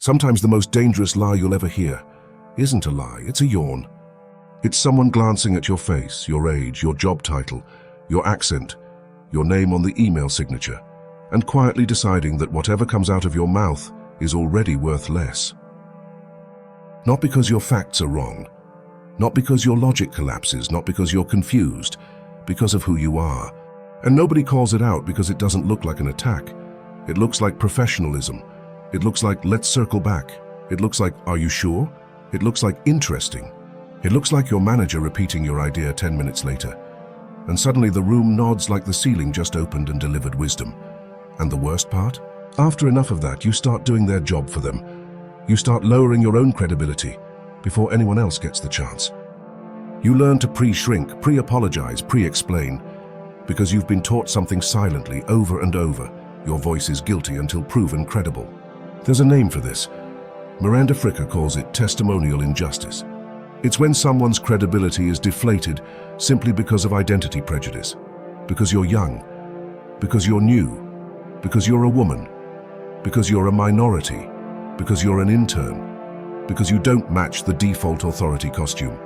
Sometimes the most dangerous lie you'll ever hear isn't a lie, it's a yawn. It's someone glancing at your face, your age, your job title, your accent, your name on the email signature, and quietly deciding that whatever comes out of your mouth is already worth less. Not because your facts are wrong, not because your logic collapses, not because you're confused, because of who you are. And nobody calls it out because it doesn't look like an attack. It looks like professionalism. It looks like, let's circle back. It looks like, are you sure? It looks like, interesting. It looks like your manager repeating your idea 10 minutes later. And suddenly the room nods like the ceiling just opened and delivered wisdom. And the worst part? After enough of that, you start doing their job for them. You start lowering your own credibility before anyone else gets the chance. You learn to pre-shrink, pre-apologize, pre-explain, because you've been taught something silently over and over. Your voice is guilty until proven credible. There's a name for this. Miranda Fricker calls it testimonial injustice. It's when someone's credibility is deflated simply because of identity prejudice, because you're young, because you're new, because you're a woman, because you're a minority, because you're an intern, because you don't match the default authority costume.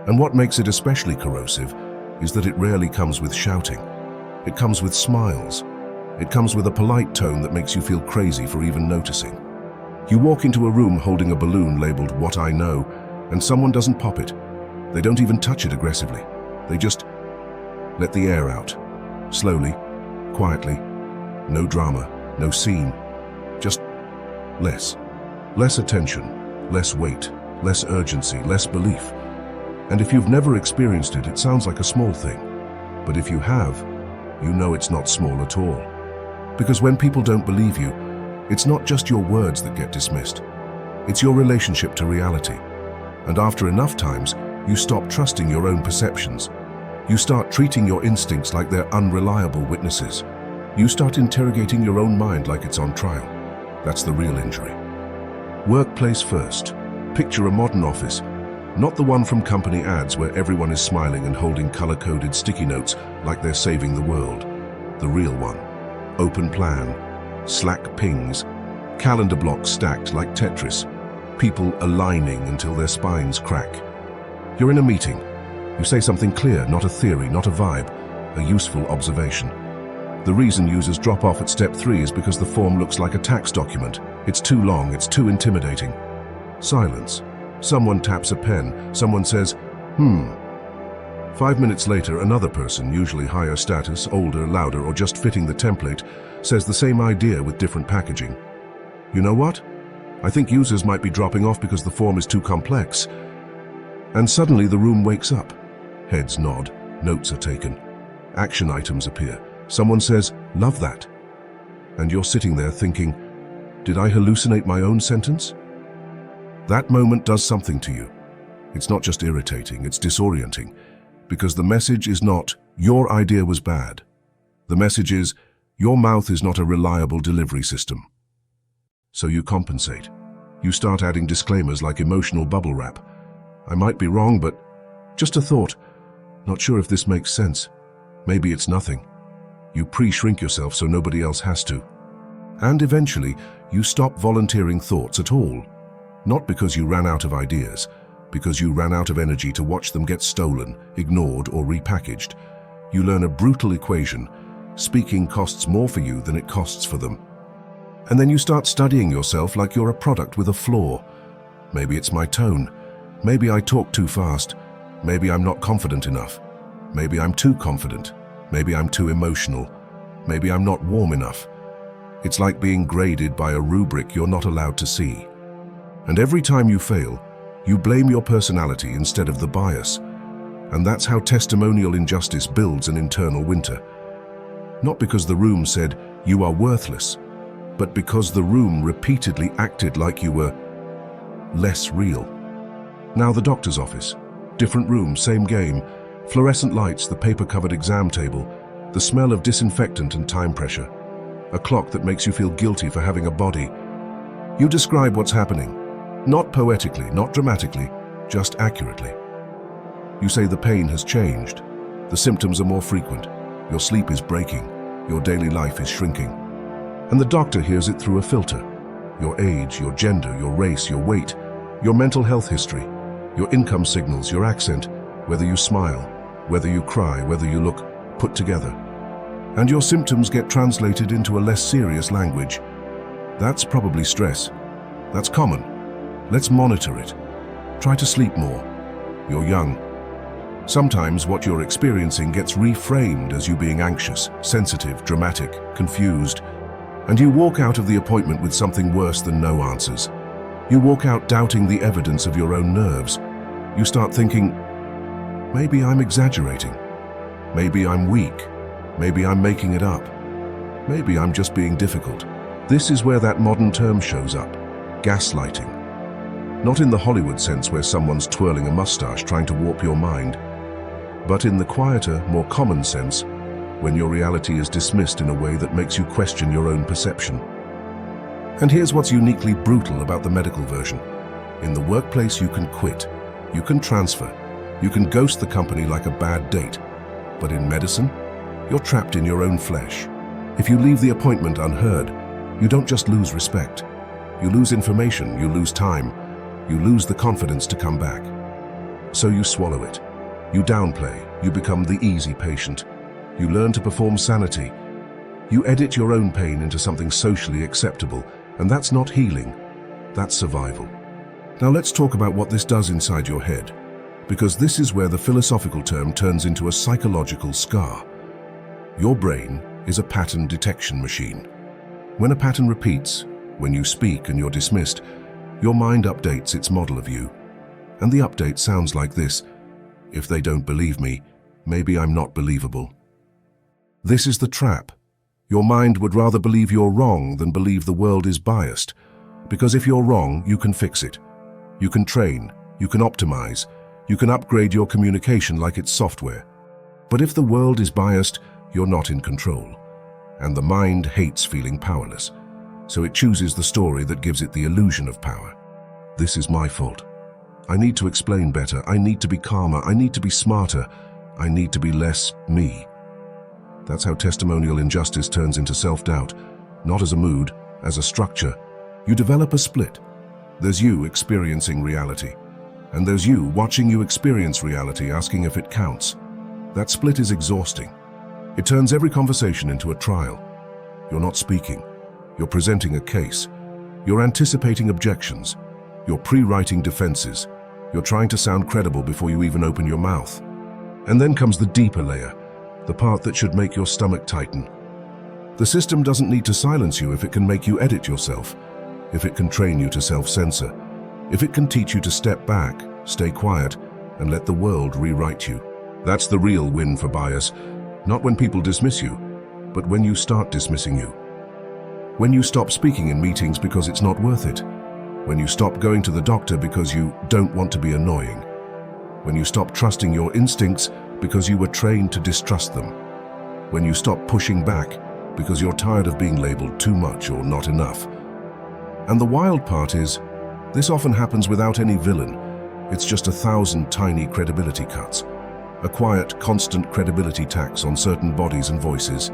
And what makes it especially corrosive is that it rarely comes with shouting. It comes with smiles. It comes with a polite tone that makes you feel crazy for even noticing. You walk into a room holding a balloon labeled "What I Know," and someone doesn't pop it. They don't even touch it aggressively. They just let the air out. Slowly, quietly. No drama, no scene. Just less. Less attention, less weight, less urgency, less belief. And if you've never experienced it, it sounds like a small thing. But if you have, you know it's not small at all. Because when people don't believe you, it's not just your words that get dismissed. It's your relationship to reality. And after enough times, you stop trusting your own perceptions. You start treating your instincts like they're unreliable witnesses. You start interrogating your own mind like it's on trial. That's the real injury. Workplace first. Picture a modern office, not the one from company ads where everyone is smiling and holding color-coded sticky notes like they're saving the world. The real one. Open plan, Slack pings, calendar blocks stacked like Tetris, people aligning until their spines crack. You're in a meeting. You say something clear, not a theory, not a vibe, a useful observation. The reason users drop off at step 3 is because the form looks like a tax document. It's too long, it's too intimidating. Silence. Someone taps a pen. Someone says, 5 minutes later, another person, usually higher status, older, louder, or just fitting the template, says the same idea with different packaging. You know what? I think users might be dropping off because the form is too complex. And suddenly the room wakes up. Heads nod, notes are taken. Action items appear. Someone says, "Love that." And you're sitting there thinking, did I hallucinate my own sentence? That moment does something to you. It's not just irritating, it's disorienting. Because the message is not, your idea was bad. The message is, your mouth is not a reliable delivery system. So you compensate. You start adding disclaimers like emotional bubble wrap. I might be wrong, but just a thought. Not sure if this makes sense. Maybe it's nothing. You pre-shrink yourself so nobody else has to. And eventually, you stop volunteering thoughts at all. Not because you ran out of ideas, because you ran out of energy to watch them get stolen, ignored, or repackaged. You learn a brutal equation. Speaking costs more for you than it costs for them. And then you start studying yourself like you're a product with a flaw. Maybe it's my tone. Maybe I talk too fast. Maybe I'm not confident enough. Maybe I'm too confident. Maybe I'm too emotional. Maybe I'm not warm enough. It's like being graded by a rubric you're not allowed to see. And every time you fail, you blame your personality instead of the bias. And that's how testimonial injustice builds an internal winter. Not because the room said, you are worthless, but because the room repeatedly acted like you were less real. Now the doctor's office. Different room, same game. Fluorescent lights, the paper-covered exam table, the smell of disinfectant and time pressure. A clock that makes you feel guilty for having a body. You describe what's happening. Not poetically, not dramatically, just accurately. You say the pain has changed. The symptoms are more frequent. Your sleep is breaking. Your daily life is shrinking. And the doctor hears it through a filter. your age, your gender, your race, your weight, your mental health history, your income signals, your accent, whether you smile, whether you cry, whether you look put together. And your symptoms get translated into a less serious language. That's probably stress. That's common. Let's monitor it. Try to sleep more. You're young. Sometimes what you're experiencing gets reframed as you being anxious, sensitive, dramatic, confused, and you walk out of the appointment with something worse than no answers. You walk out doubting the evidence of your own nerves. You start thinking, maybe I'm exaggerating. Maybe I'm weak. Maybe I'm making it up. Maybe I'm just being difficult. This is where that modern term shows up, gaslighting. Not in the Hollywood sense where someone's twirling a mustache trying to warp your mind, but in the quieter, more common sense, when your reality is dismissed in a way that makes you question your own perception. And here's what's uniquely brutal about the medical version. In the workplace, you can quit, you can transfer, you can ghost the company like a bad date. But in medicine, you're trapped in your own flesh. If you leave the appointment unheard, you don't just lose respect. You lose information, you lose time, you lose the confidence to come back. So you swallow it. You downplay, you become the easy patient. You learn to perform sanity. You edit your own pain into something socially acceptable, and that's not healing, that's survival. Now let's talk about what this does inside your head, because this is where the philosophical term turns into a psychological scar. Your brain is a pattern detection machine. When a pattern repeats, when you speak and you're dismissed, your mind updates its model of you. And the update sounds like this: if they don't believe me, maybe I'm not believable. This is the trap. Your mind would rather believe you're wrong than believe the world is biased. Because if you're wrong, you can fix it. You can train, you can optimize, you can upgrade your communication like it's software. But if the world is biased, you're not in control. And the mind hates feeling powerless. So it chooses the story that gives it the illusion of power. This is my fault. I need to explain better. I need to be calmer. I need to be smarter. I need to be less me. That's how testimonial injustice turns into self-doubt, not as a mood, as a structure. You develop a split. There's you experiencing reality, and there's you watching you experience reality, asking if it counts. That split is exhausting. It turns every conversation into a trial. You're not speaking. You're presenting a case. You're anticipating objections. You're pre-writing defenses. You're trying to sound credible before you even open your mouth. And then comes the deeper layer, the part that should make your stomach tighten. The system doesn't need to silence you if it can make you edit yourself, if it can train you to self-censor, if it can teach you to step back, stay quiet, and let the world rewrite you. That's the real win for bias, not when people dismiss you, but when you start dismissing you. When you stop speaking in meetings because it's not worth it. When you stop going to the doctor because you don't want to be annoying. When you stop trusting your instincts because you were trained to distrust them. When you stop pushing back because you're tired of being labeled too much or not enough. And the wild part is, this often happens without any villain. It's just 1,000 tiny credibility cuts. A quiet, constant credibility tax on certain bodies and voices.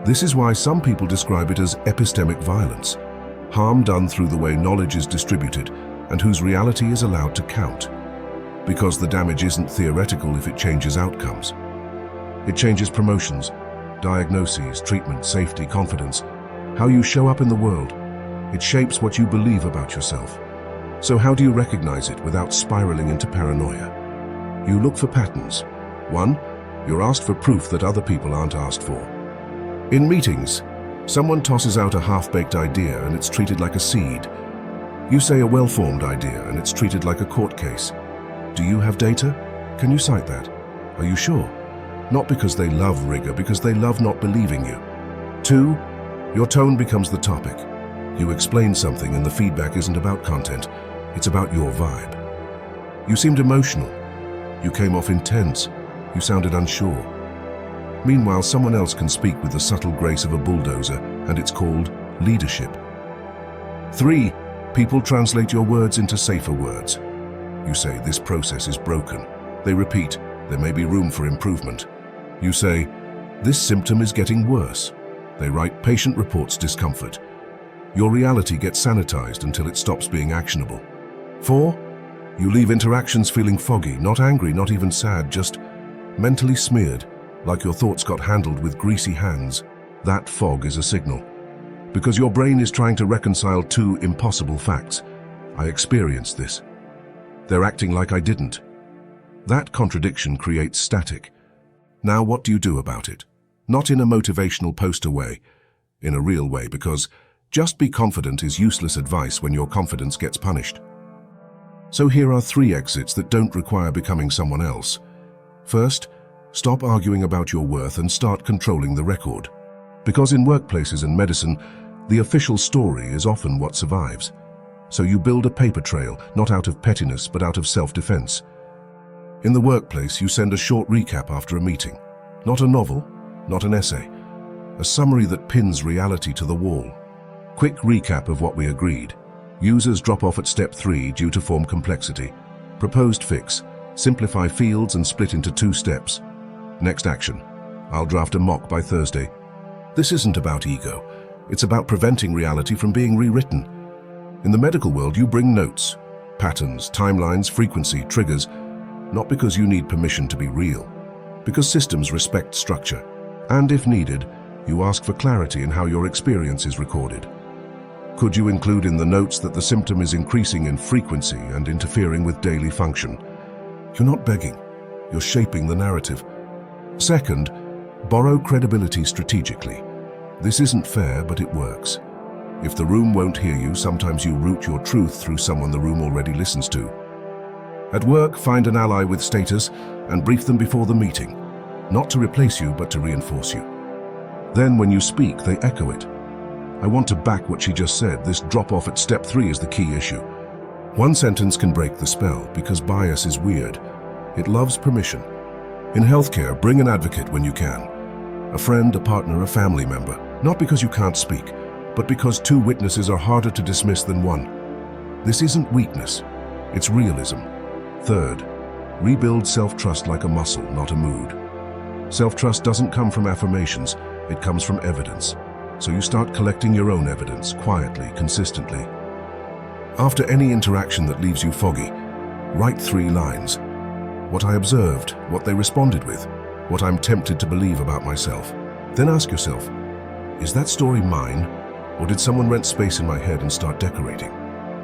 This is why some people describe it as epistemic violence, harm done through the way knowledge is distributed and whose reality is allowed to count. Because the damage isn't theoretical if it changes outcomes. It changes promotions, diagnoses, treatment, safety, confidence, how you show up in the world. It shapes what you believe about yourself. So how do you recognize it without spiraling into paranoia? You look for patterns. 1, you're asked for proof that other people aren't asked for. In meetings, someone tosses out a half-baked idea and it's treated like a seed. You say a well-formed idea and it's treated like a court case. Do you have data? Can you cite that? Are you sure? Not because they love rigor, because they love not believing you. 2, your tone becomes the topic. You explain something and the feedback isn't about content, it's about your vibe. You seemed emotional. You came off intense. You sounded unsure. Meanwhile, someone else can speak with the subtle grace of a bulldozer, and it's called leadership. 3, people translate your words into safer words. You say, this process is broken. They repeat, there may be room for improvement. You say, this symptom is getting worse. They write, patient reports discomfort. Your reality gets sanitized until it stops being actionable. 4. You leave interactions feeling foggy, not angry, not even sad, just mentally smeared, like your thoughts got handled with greasy hands. That fog is a signal, because your brain is trying to reconcile two impossible facts. I experienced this. They're acting like I didn't. That contradiction creates static. Now what do you do about it? Not in a motivational poster way, in a real way, because just be confident is useless advice when your confidence gets punished. So here are 3 exits that don't require becoming someone else. First, stop arguing about your worth and start controlling the record. Because in workplaces and medicine, the official story is often what survives. So you build a paper trail, not out of pettiness, but out of self-defense. In the workplace, you send a short recap after a meeting. Not a novel, not an essay. A summary that pins reality to the wall. Quick recap of what we agreed. Users drop off at step 3 due to form complexity. Proposed fix. Simplify fields and split into 2 steps. Next action. I'll draft a mock by Thursday. This isn't about ego. It's about preventing reality from being rewritten. In the medical world, you bring notes, patterns, timelines, frequency, triggers, not because you need permission to be real, because systems respect structure. And if needed, you ask for clarity in how your experience is recorded. Could you include in the notes that the symptom is increasing in frequency and interfering with daily function? You're not begging, you're shaping the narrative. Second, borrow credibility strategically. This isn't fair, but it works. If the room won't hear you, sometimes you route your truth through someone the room already listens to. At work, find an ally with status and brief them before the meeting, not to replace you, but to reinforce you. Then when you speak, they echo it. I want to back what she just said. This drop-off at step 3 is the key issue. One sentence can break the spell because bias is weird. It loves permission. In healthcare, bring an advocate when you can. A friend, a partner, a family member. Not because you can't speak, but because 2 witnesses are harder to dismiss than 1. This isn't weakness, it's realism. Third, rebuild self-trust like a muscle, not a mood. Self-trust doesn't come from affirmations, it comes from evidence. So you start collecting your own evidence, quietly, consistently. After any interaction that leaves you foggy, write 3 lines. What I observed, what they responded with, what I'm tempted to believe about myself. Then ask yourself, is that story mine, or did someone rent space in my head and start decorating?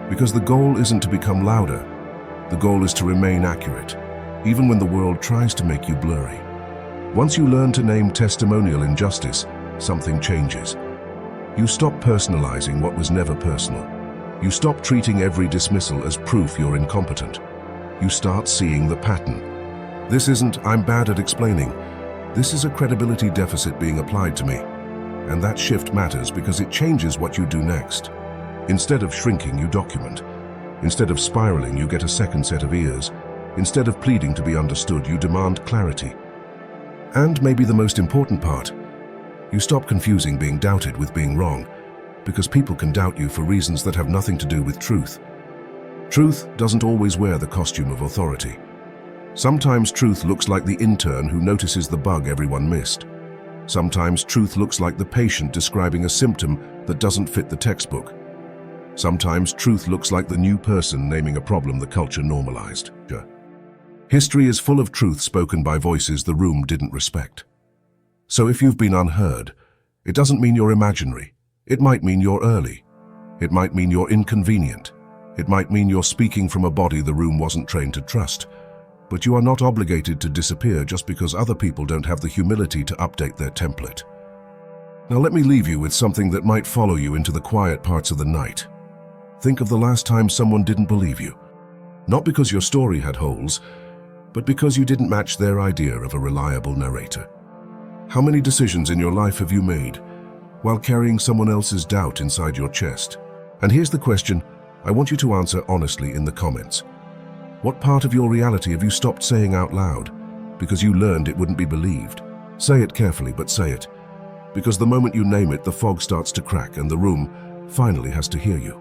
Because the goal isn't to become louder, the goal is to remain accurate, even when the world tries to make you blurry. Once you learn to name testimonial injustice, something changes. You stop personalizing what was never personal. You stop treating every dismissal as proof you're incompetent. You start seeing the pattern. This isn't, I'm bad at explaining. This is a credibility deficit being applied to me. And that shift matters because it changes what you do next. Instead of shrinking, you document. Instead of spiraling, you get a second set of ears. Instead of pleading to be understood, you demand clarity. And maybe the most important part, you stop confusing being doubted with being wrong, because people can doubt you for reasons that have nothing to do with truth. Truth doesn't always wear the costume of authority. Sometimes truth looks like the intern who notices the bug everyone missed. Sometimes truth looks like the patient describing a symptom that doesn't fit the textbook. Sometimes truth looks like the new person naming a problem the culture normalized. History is full of truth spoken by voices the room didn't respect. So if you've been unheard, it doesn't mean you're imaginary. It might mean you're early. It might mean you're inconvenient. It might mean you're speaking from a body the room wasn't trained to trust. But you are not obligated to disappear just because other people don't have the humility to update their template. Now let me leave you with something that might follow you into the quiet parts of the night. Think of the last time someone didn't believe you. Not because your story had holes, but because you didn't match their idea of a reliable narrator. How many decisions in your life have you made while carrying someone else's doubt inside your chest? And here's the question I want you to answer honestly in the comments. What part of your reality have you stopped saying out loud because you learned it wouldn't be believed? Say it carefully, but say it. Because the moment you name it, the fog starts to crack and the room finally has to hear you.